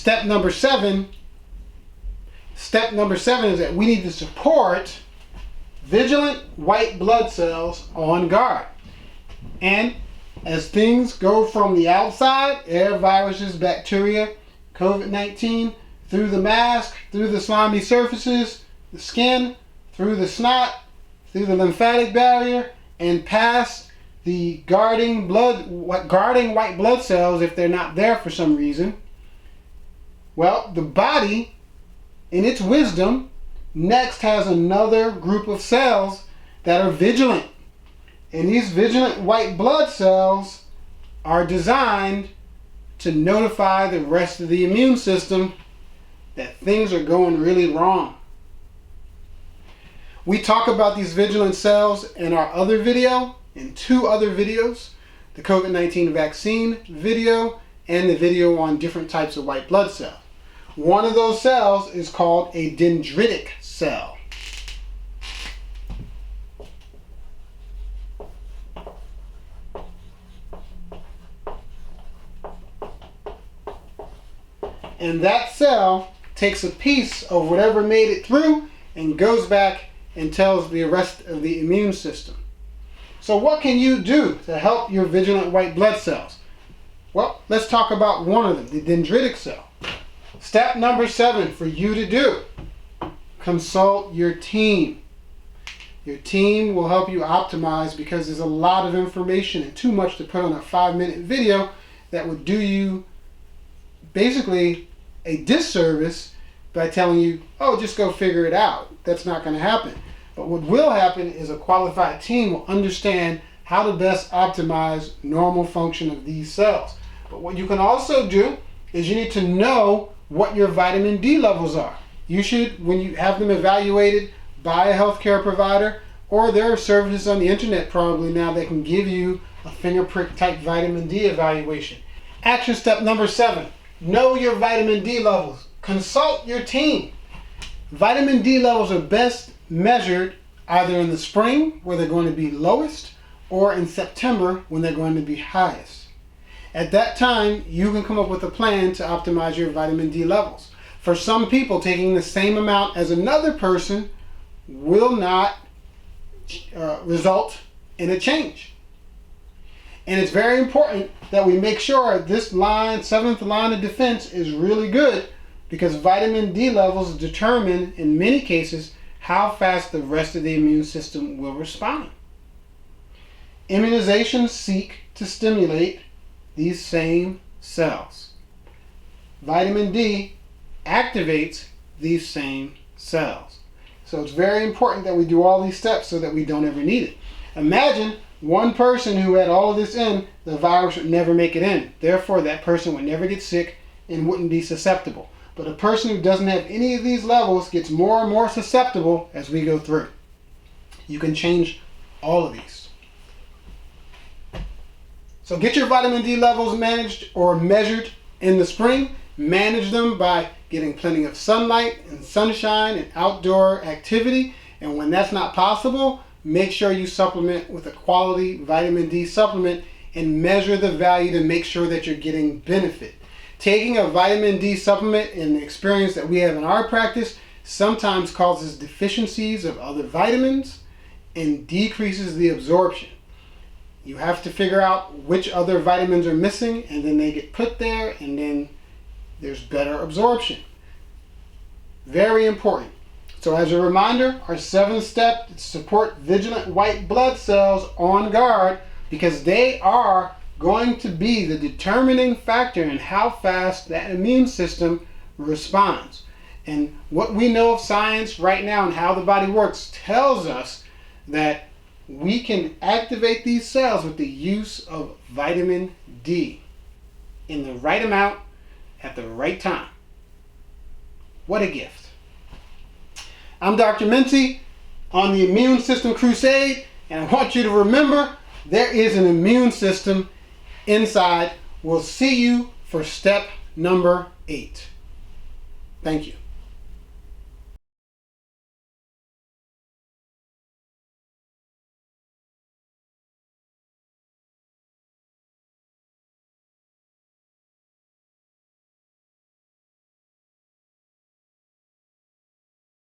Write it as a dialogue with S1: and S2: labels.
S1: Step number seven is that we need to support vigilant white blood cells on guard. And as things go from the outside, air, viruses, bacteria, COVID-19, through the mask, through the slimy surfaces, the skin, through the snot, through the lymphatic barrier, and past the guarding white blood cells if they're not there for some reason, well, the body, in its wisdom, next has another group of cells that are vigilant. And these vigilant white blood cells are designed to notify the rest of the immune system that things are going really wrong. We talk about these vigilant cells in our other video, in two other videos, the COVID-19 vaccine video and the video on different types of white blood cells. One of those cells is called a dendritic cell. And that cell takes a piece of whatever made it through and goes back and tells the rest of the immune system. So what can you do to help your vigilant white blood cells? Well, let's talk about one of them, the dendritic cell. Step number 7 for you to do: consult your team. Your team will help you optimize, because there's a lot of information and too much to put on a 5-minute video that would do you basically a disservice by telling you, oh, just go figure it out. That's not going to happen. But what will happen is a qualified team will understand how to best optimize normal function of these cells. But what you can also do is you need to know what your vitamin D levels are. You should, when you have them evaluated by a healthcare provider, or there are services on the internet probably now that can give you a finger prick type vitamin D evaluation. Action step number 7. Know your vitamin D levels. Consult your team. Vitamin D levels are best measured either in the spring, where they're going to be lowest, or in September, when they're going to be highest. At that time, you can come up with a plan to optimize your vitamin D levels. For some people, taking the same amount as another person will not result in a change. And it's very important that we make sure this line, 7th line of defense, is really good, because vitamin D levels determine, in many cases, how fast the rest of the immune system will respond. Immunizations seek to stimulate these same cells. Vitamin D activates these same cells. So it's very important that we do all these steps so that we don't ever need it. Imagine one person who had all of this in, the virus would never make it in. Therefore, that person would never get sick and wouldn't be susceptible. But a person who doesn't have any of these levels gets more and more susceptible as we go through. You can change all of these. So get your vitamin D levels managed or measured in the spring. Manage them by getting plenty of sunlight and sunshine and outdoor activity. And when that's not possible, make sure you supplement with a quality vitamin D supplement and measure the value to make sure that you're getting benefit. Taking a vitamin D supplement, in the experience that we have in our practice, sometimes causes deficiencies of other vitamins and decreases the absorption. You have to figure out which other vitamins are missing, and then they get put there, and then there's better absorption. Very important. So as a reminder, our 7th step is to support vigilant white blood cells on guard, because they are going to be the determining factor in how fast that immune system responds. And what we know of science right now and how the body works tells us that we can activate these cells with the use of vitamin D in the right amount at the right time. What a gift. I'm Dr. Mincey on the Immune System Crusade, and I want you to remember there is an immune system inside. We'll see you for step number 8. Thank you.